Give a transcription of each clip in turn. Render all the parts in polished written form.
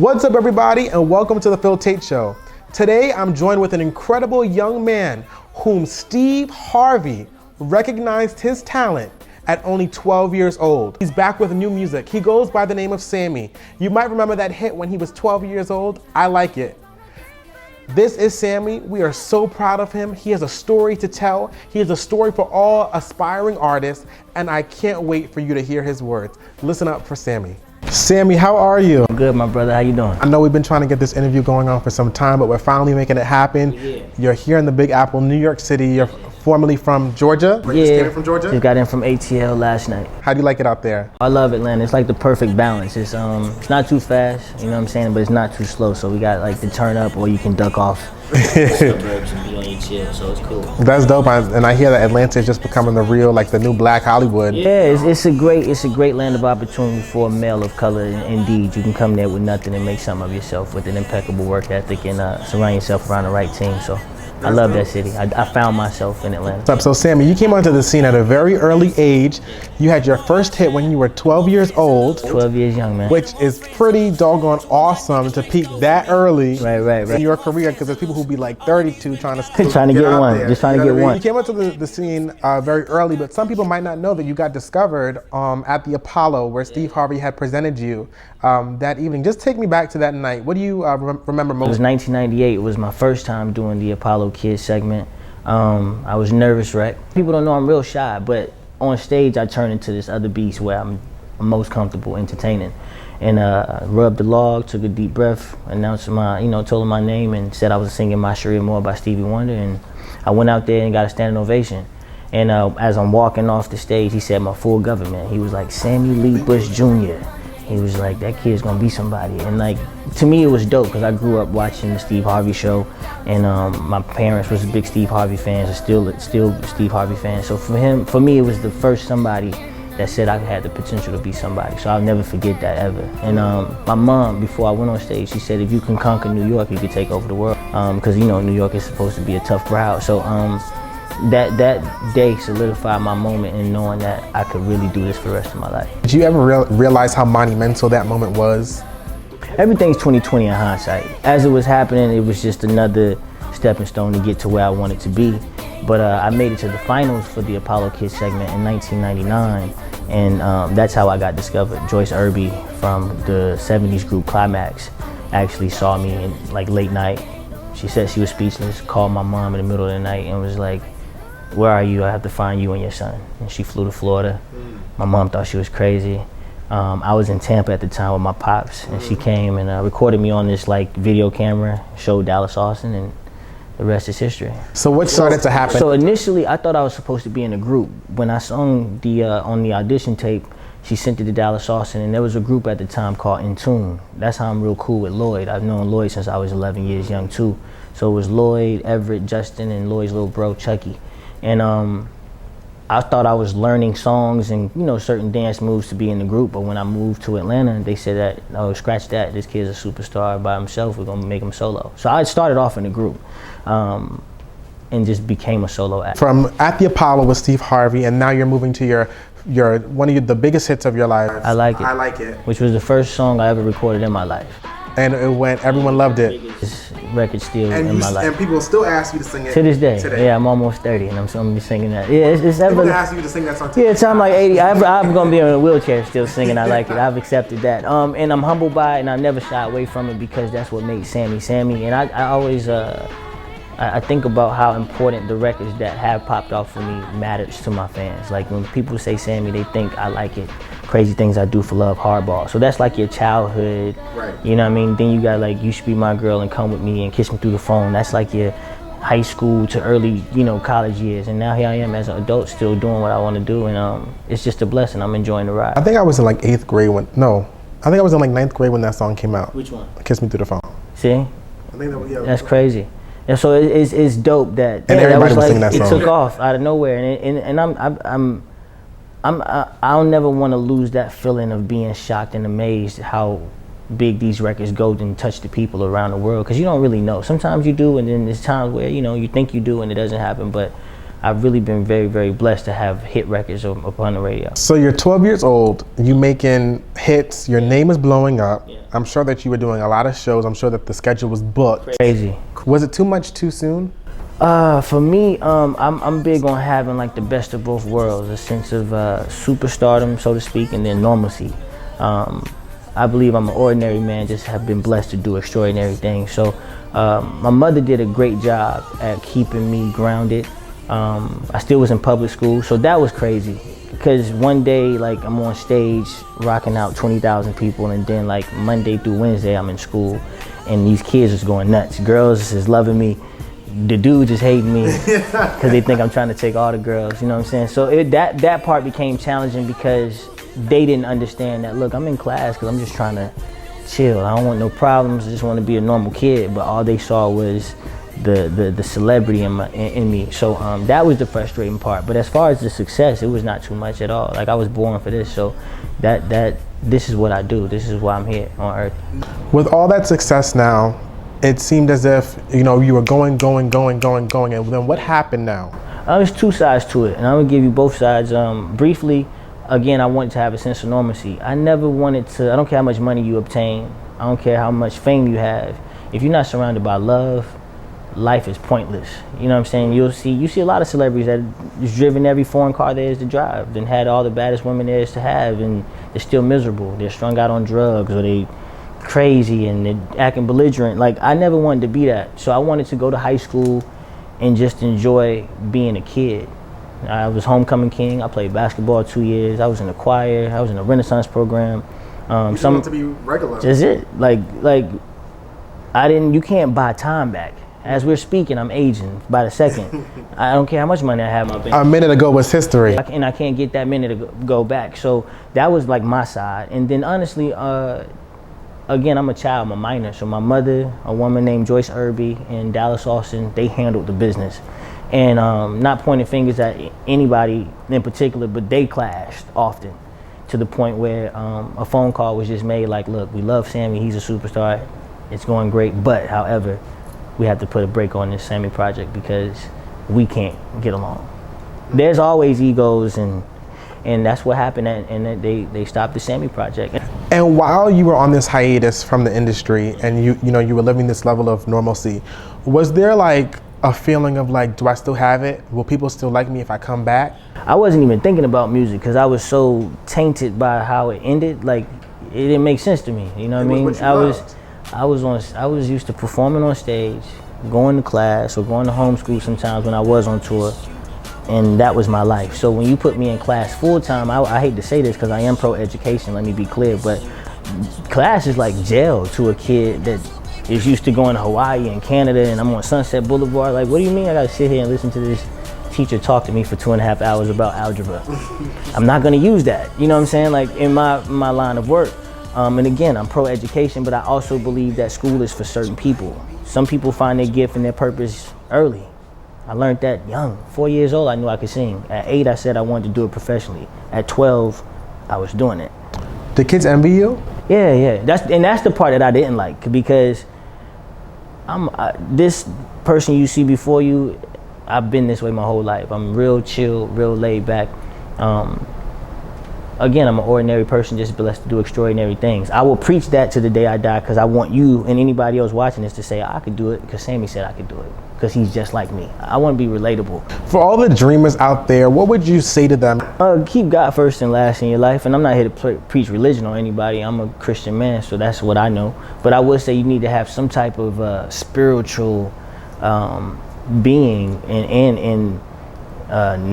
What's up, everybody, and welcome to the Taitt Show. Today, I'm joined with an incredible young man whom Steve Harvey recognized his talent at only 12 years old. He's back with new music. He goes by the name of Sammie. You might remember that hit when he was 12 years old, I Like It. This is Sammie. We are so proud of him. He has a story to tell. He has a story for all aspiring artists, and I can't wait for you to hear his words. Listen up for Sammie. Sammie, how are you? I'm good, my brother. How you doing? I know we've been trying to get this interview going on for some time, but we're finally making it happen. Yeah. You're here in the Big Apple, New York City. You're formerly from Georgia? Yeah. You just came in from Georgia? Just got in from ATL last night. How do you like it out there? I love Atlanta. It's like the perfect balance. It's not too fast, you know what I'm saying, but it's not too slow. So we got like the turn up, or you can duck off suburbs and be on your chill. So it's cool. That's dope. And I hear that Atlanta is just becoming the real, like the new Black Hollywood. Yeah, it's a great land of opportunity for a male of color. Indeed, you can come there with nothing and make something of yourself with an impeccable work ethic and surround yourself around the right team. So I love that city. I found myself in Atlanta. So Sammie, you came onto the scene at a very early age. You had your first hit when you were 12 years old. 12 years young, man. Which is pretty doggone awesome to peak that early Right. in your career, because there's people who be like 32 trying to get one, there. just trying to get one. You came onto the scene very early, but some people might not know that you got discovered at the Apollo, where Steve Harvey had presented you that evening. Just take me back to that night. What do you remember most? It was 1998. It was my first time doing the Apollo Kids segment. I was nervous wreck. People don't know I'm real shy, but on stage I turn into this other beast where I'm most comfortable entertaining. And rubbed the log, took a deep breath, announced told him my name, and said I was singing My Sharia More by Stevie Wonder. And I went out there and got a standing ovation. And as I'm walking off the stage, he said my full government. He was like, Sammie Leigh Bush Jr. He was like, that kid's gonna be somebody. And like, to me it was dope, because I grew up watching the Steve Harvey show, and my parents was big Steve Harvey fans, and still Steve Harvey fans. So for me, it was the first somebody that said I had the potential to be somebody. So I'll never forget that ever. And my mom, before I went on stage, she said, if you can conquer New York, you can take over the world. Because New York is supposed to be a tough crowd. So that day solidified my moment in knowing that I could really do this for the rest of my life. Did you ever realize how monumental that moment was? Everything's 20/20 in hindsight. As it was happening, it was just another stepping stone to get to where I wanted to be. But I made it to the finals for the Apollo Kids segment in 1999, and that's how I got discovered. Joyce Irby from the 70s group Climax actually saw me in like late night. She said she was speechless, called my mom in the middle of the night and was like, where are you? I have to find you and your son. And she flew to Florida. My mom thought she was crazy. I was in Tampa at the time with my pops, and she came and recorded me on this like video camera, showed Dallas Austin, and the rest is history. So what started to happen? So initially, I thought I was supposed to be in a group. When I sung on the audition tape, she sent it to Dallas Austin, and there was a group at the time called In Tune. That's how I'm real cool with Lloyd. I've known Lloyd since I was 11 years young too. So it was Lloyd, Everett, Justin, and Lloyd's little bro, Chucky. And I thought I was learning songs and certain dance moves to be in the group, but when I moved to Atlanta, they said that, no, scratch that, this kid's a superstar by himself, we're gonna make him solo. So I started off in a group and just became a solo act. From At the Apollo with Steve Harvey, and now you're moving to your one of the biggest hits of your life. I Like It. I Like It. Which was the first song I ever recorded in my life. And it went, everyone loved it. This record still in my life. And people still ask you to sing it to this day. Yeah, I'm almost 30 and I'm gonna be singing that. Yeah, it's ever. People ask you to sing that song. Yeah, till I'm like 80. I'm gonna be in a wheelchair still singing I Like It. I've accepted that. And I'm humbled by it, and I never shy away from it, because that's what made Sammie Sammie. And I always I think about how important the records that have popped off for me matters to my fans. Like when people say Sammie, they think I Like It, Crazy Things I Do for Love, Hardball. So that's like your childhood, right? You know what I mean? Then you got like You Should Be My Girl and Come With Me and Kiss Me Through the Phone. That's like your high school to early, college years. And now here I am as an adult, still doing what I want to do, and it's just a blessing. I'm enjoying the ride. I think I was in like 8th grade I think I was in like 9th grade when that song came out. Which one? Kiss Me Through the Phone. See? I think that was, yeah. That's crazy. And so it's dope that everybody was singing that it song. took off out of nowhere, and I'll never want to lose that feeling of being shocked and amazed how big these records go and touch the people around the world, because you don't really know. Sometimes you do, and then there's times where you think you do and it doesn't happen. But I've really been very, very blessed to have hit records upon the radio. So you're 12 years old, you making hits, your name is blowing up. Yeah. I'm sure that you were doing a lot of shows. I'm sure that the schedule was booked. Crazy. Was it too much too soon? For me, I'm big on having like the best of both worlds, a sense of superstardom, so to speak, and then normalcy. I believe I'm an ordinary man, just have been blessed to do extraordinary things. So my mother did a great job at keeping me grounded. I still was in public school, so that was crazy. Because one day, like, I'm on stage rocking out 20,000 people, and then like Monday through Wednesday, I'm in school, and these kids is going nuts. Girls is loving me. The dudes just hating me because they think I'm trying to take all the girls, you know what I'm saying? So that part became challenging because they didn't understand that, look, I'm in class because I'm just trying to chill. I don't want no problems, I just want to be a normal kid, but all they saw was the celebrity in me. So that was the frustrating part. But as far as the success, it was not too much at all. Like, I was born for this, so this is what I do. This is why I'm here on earth. With all that success now, it seemed as if, you know, you were going, and then what happened now? There's two sides to it, and I'm gonna give you both sides. Briefly, again, I wanted to have a sense of normalcy. I never wanted to, I don't care how much money you obtain, I don't care how much fame you have. If you're not surrounded by love, life is pointless. You know what I'm saying? You see a lot of celebrities that has driven every foreign car there is to drive, then had all the baddest women there is to have, and they're still miserable. They're strung out on drugs, or they crazy and they're acting belligerent. Like, I never wanted to be that. So I wanted to go to high school and just enjoy being a kid. I was homecoming king. I played basketball 2 years. I was in the choir. I was in a Renaissance program. You want to be regular. That's it. Like you can't buy time back. As we're speaking, I'm aging by the second. I don't care how much money I have in my bank. A minute ago was history. And I can't get that minute to go back. So that was like my side. And then honestly, again, I'm a child, I'm a minor. So my mother, a woman named Joyce Irby in Dallas, Austin, they handled the business. And not pointing fingers at anybody in particular, but they clashed often to the point where a phone call was just made like, look, we love Sammie, he's a superstar, it's going great, but however, we have to put a break on this Sammie project because we can't get along. There's always egos, and that's what happened, and they stopped the Sammie project. And while you were on this hiatus from the industry and you were living this level of normalcy, was there like a feeling of like, do I still have it? Will people still like me if I come back? I wasn't even thinking about music because I was so tainted by how it ended. Like, it didn't make sense to me. You know what I mean? I was used to performing on stage, going to class or going to homeschool sometimes when I was on tour, and that was my life. So when you put me in class full time, I hate to say this because I am pro education, let me be clear, but class is like jail to a kid that is used to going to Hawaii and Canada, and I'm on Sunset Boulevard. Like, what do you mean I gotta sit here and listen to this teacher talk to me for 2.5 hours about algebra? I'm not gonna use that, you know what I'm saying? Like, in my line of work. And again, I'm pro education, but I also believe that school is for certain people. Some people find their gift and their purpose early. I learned that young. 4 years old, I knew I could sing. At 8, I said I wanted to do it professionally. At 12, I was doing it. The kids envy you? Yeah. That's the part that I didn't like, because this person you see before you, I've been this way my whole life. I'm real chill, real laid back. Again, I'm an ordinary person just blessed to do extraordinary things. I will preach that to the day I die because I want you and anybody else watching this to say, I could do it because Sammie said I could do it, because he's just like me. I want to be relatable. For all the dreamers out there, what would you say to them? Keep God first and last in your life. And I'm not here to preach religion on anybody. I'm a Christian man, so that's what I know. But I would say you need to have some type of spiritual being and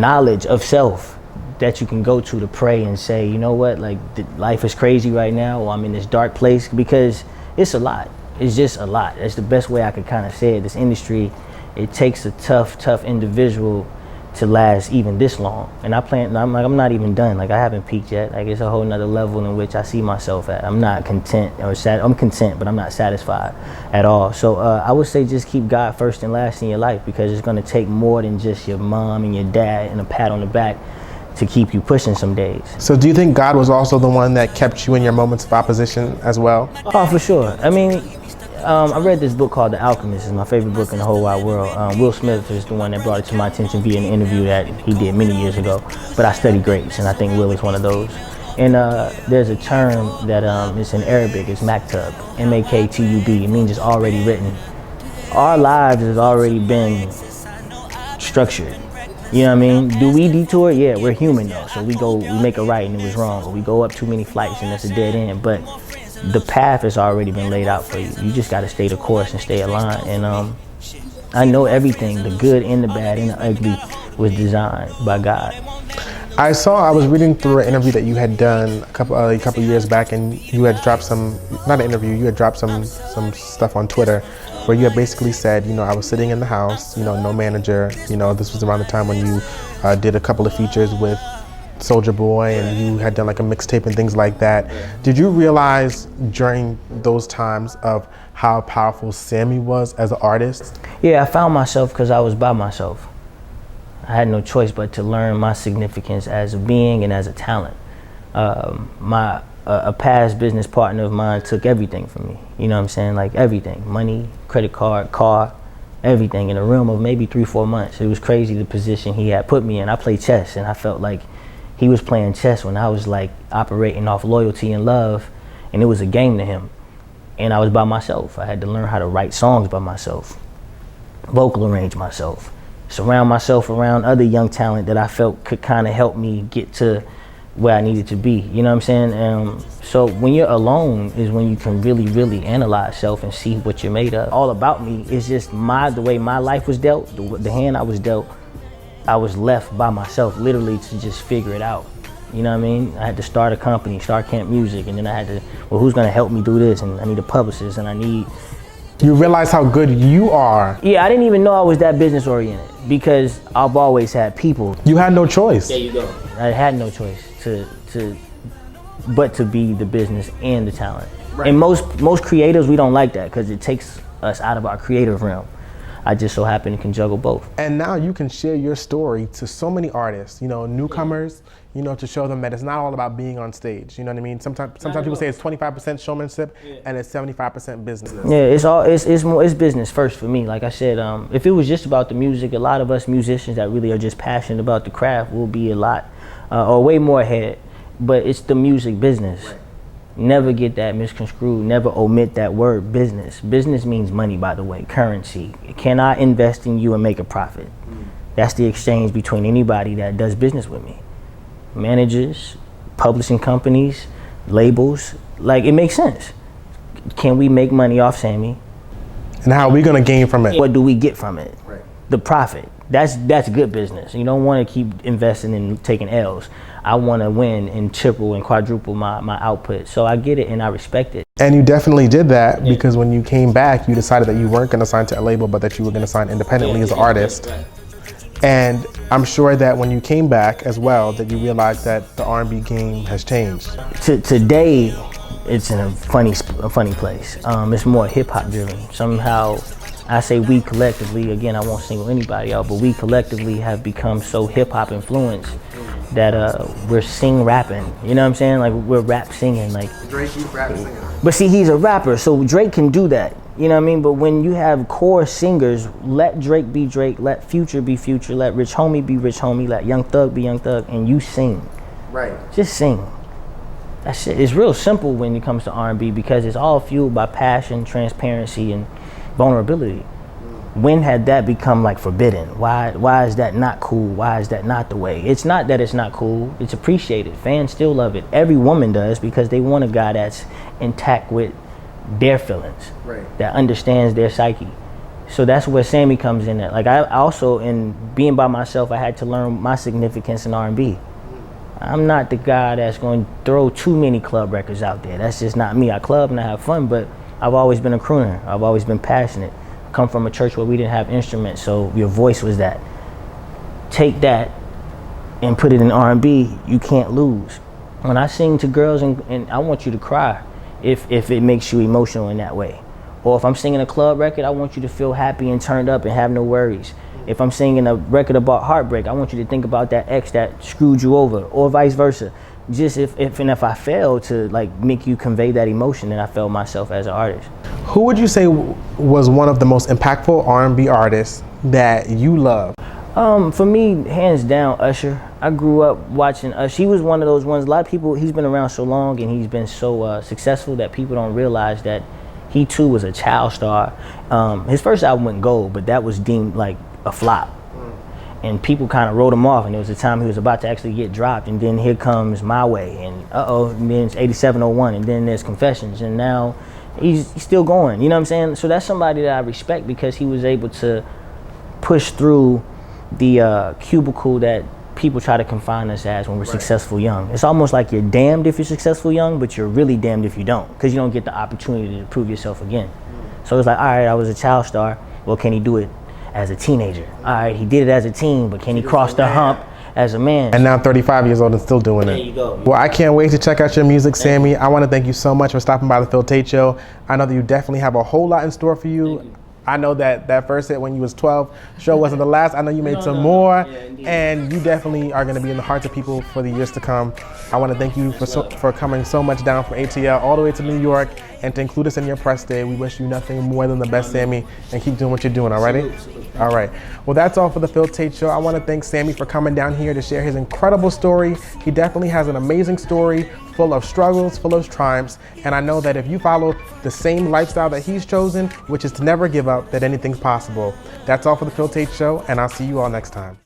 knowledge of self that you can go to pray and say, you know what, like, life is crazy right now, or I'm in this dark place, because it's a lot. It's just a lot. That's the best way I could kind of say it. This industry, it takes a tough individual to last even this long. And I'm not even done. Like, I haven't peaked yet. Like, it's a whole nother level in which I see myself at. I'm not content, I'm content, but I'm not satisfied at all. So I would say just keep God first and last in your life, because it's gonna take more than just your mom and your dad and a pat on the back to keep you pushing some days. So do you think God was also the one that kept you in your moments of opposition as well? Oh, for sure. I mean, I read this book called The Alchemist. It's my favorite book in the whole wide world. Will Smith is the one that brought it to my attention via an interview that he did many years ago. But I study grapes, and I think Will is one of those. And there's a term that it's in Arabic. It's maktub, M-A-K-T-U-B. It means it's already written. Our lives has already been structured. You know what I mean? Do we detour? Yeah, we're human though. So we make a right and it was wrong, or we go up too many flights and that's a dead end. But the path has already been laid out for you. You just got to stay the course and stay aligned. And I know everything, the good and the bad and the ugly, was designed by God. I was reading through an interview that you had done a couple years back, and you had dropped not an interview, you had dropped some stuff on Twitter where you had basically said, I was sitting in the house, no manager, this was around the time when you did a couple of features with Soulja Boy, and you had done like a mixtape and things like that. Did you realize during those times of how powerful Sammie was as an artist? Yeah, I found myself because I was by myself. I had no choice but to learn my significance as a being and as a talent. A past business partner of mine took everything from me. You know what I'm saying? Like everything, money, credit card, car, everything in a realm of maybe 3-4 months. It was crazy the position he had put me in. I played chess, and I felt like he was playing chess when I was like operating off loyalty and love, and it was a game to him. And I was by myself. I had to learn how to write songs by myself, vocal arrange myself, surround myself around other young talent that I felt could kind of help me get to where I needed to be. You know what I'm saying? So when you're alone is when you can really, really analyze self and see what you're made of. All about me is just the way my life was dealt, the hand I was dealt. I was left by myself, literally, to just figure it out. You know what I mean? I had to start a company, start Camp Music, and then I had to, who's gonna help me do this? And I need a publicist, and I need... You realize how good you are. Yeah, I didn't even know I was that business oriented because I've always had people. You had no choice. There you go. I had no choice but to be the business and the talent. Right. And most creatives, we don't like that because it takes us out of our creative realm. I just so happen to can juggle both. And now you can share your story to so many artists, newcomers, to show them that it's not all about being on stage. You know what I mean? Sometimes people say it's 25% showmanship and it's 75% business. Yeah, it's business first for me. Like I said, if it was just about the music, a lot of us musicians that really are just passionate about the craft will be a lot or way more ahead. But it's the music business. Right. Never get that misconstrued. Never omit that word business. Business means money, by the way, currency. Can I invest in you and make a profit? That's the exchange between anybody that does business with me. Managers, publishing companies, labels, like it makes sense. Can we make money off Sammie? And how are we gonna gain from it? What do we get from it? Right. The profit. That's good business. You don't want to keep investing and taking L's. I want to win and triple and quadruple my output. So I get it and I respect it. And you definitely did that because when you came back, you decided that you weren't going to sign to a label, but that you were going to sign independently as an artist. Right. And I'm sure that when you came back as well, that you realized that the R&B game has changed. Today, it's in a funny place. It's more hip hop driven. Somehow, I say we collectively, again, I won't single anybody out, but we collectively have become so hip hop influenced that we're rapping. You know what I'm saying? Like we're rap singing. Like Drake, he's rap singing. But see, he's a rapper, so Drake can do that. You know what I mean? But when you have core singers, let Drake be Drake, let Future be Future, let Rich Homie be Rich Homie, let Young Thug be Young Thug, and you sing. Right. Just sing. That shit is real simple when it comes to R&B because it's all fueled by passion, transparency, and vulnerability. When had that become like forbidden? Why is that not cool? Why is that not the way? It's not that it's not cool. It's appreciated. Fans still love it. Every woman does because they want a guy that's intact with their feelings, right, that understands their psyche. So that's where Sammie comes in at. Like I also, in being by myself, I had to learn my significance in R&B. I'm not the guy that's going to throw too many club records out there. That's just not me. I club and I have fun, but I've always been a crooner. I've always been passionate. Come from a church where we didn't have instruments, so your voice was that. Take that and put it in R&B, you can't lose. When I sing to girls and I want you to cry if it makes you emotional in that way. Or if I'm singing a club record, I want you to feel happy and turned up and have no worries. If I'm singing a record about heartbreak, I want you to think about that ex that screwed you over, or vice versa. just if I fail to like make you convey that emotion, then I failed myself as an artist. Who would you say was one of the most impactful R&B artists that you love? For me, hands down, Usher. I grew up watching Usher. He was one of those ones, a lot of people, he's been around so long and he's been so successful that people don't realize that he too was a child star. His first album went gold, but that was deemed like a flop. And people kind of wrote him off, and there was a time he was about to actually get dropped, and then here comes My Way, and and then it's 8701, and then there's Confessions, and now he's still going, you know what I'm saying? So that's somebody that I respect because he was able to push through the cubicle that people try to confine us as when we're successful young. It's almost like you're damned if you're successful young, but you're really damned if you don't, because you don't get the opportunity to prove yourself again. So it's like, all right, I was a child star, well, can he do it as a teenager? All right, he did it as a teen, but can he cross the hump as a man? And now 35 years old and still doing it. There you go. Well, I can't wait to check out your music, Sammie. I want to thank you so much for stopping by the Phil Taitt Show. I know that you definitely have a whole lot in store for you. I know that first hit when you was 12 show wasn't the last. I know you made some more, and you definitely are going to be in the hearts of people for the years to come. I want to thank you for coming so much down from ATL all the way to New York and to include us in your press day. We wish you nothing more than the best, Sammie, and keep doing what you're doing, all righty? All right. Well, that's all for the Phil Taitt Show. I want to thank Sammie for coming down here to share his incredible story. He definitely has an amazing story, full of struggles, full of triumphs, and I know that if you follow the same lifestyle that he's chosen, which is to never give up, that anything's possible. That's all for the Phil Taitt Show, and I'll see you all next time.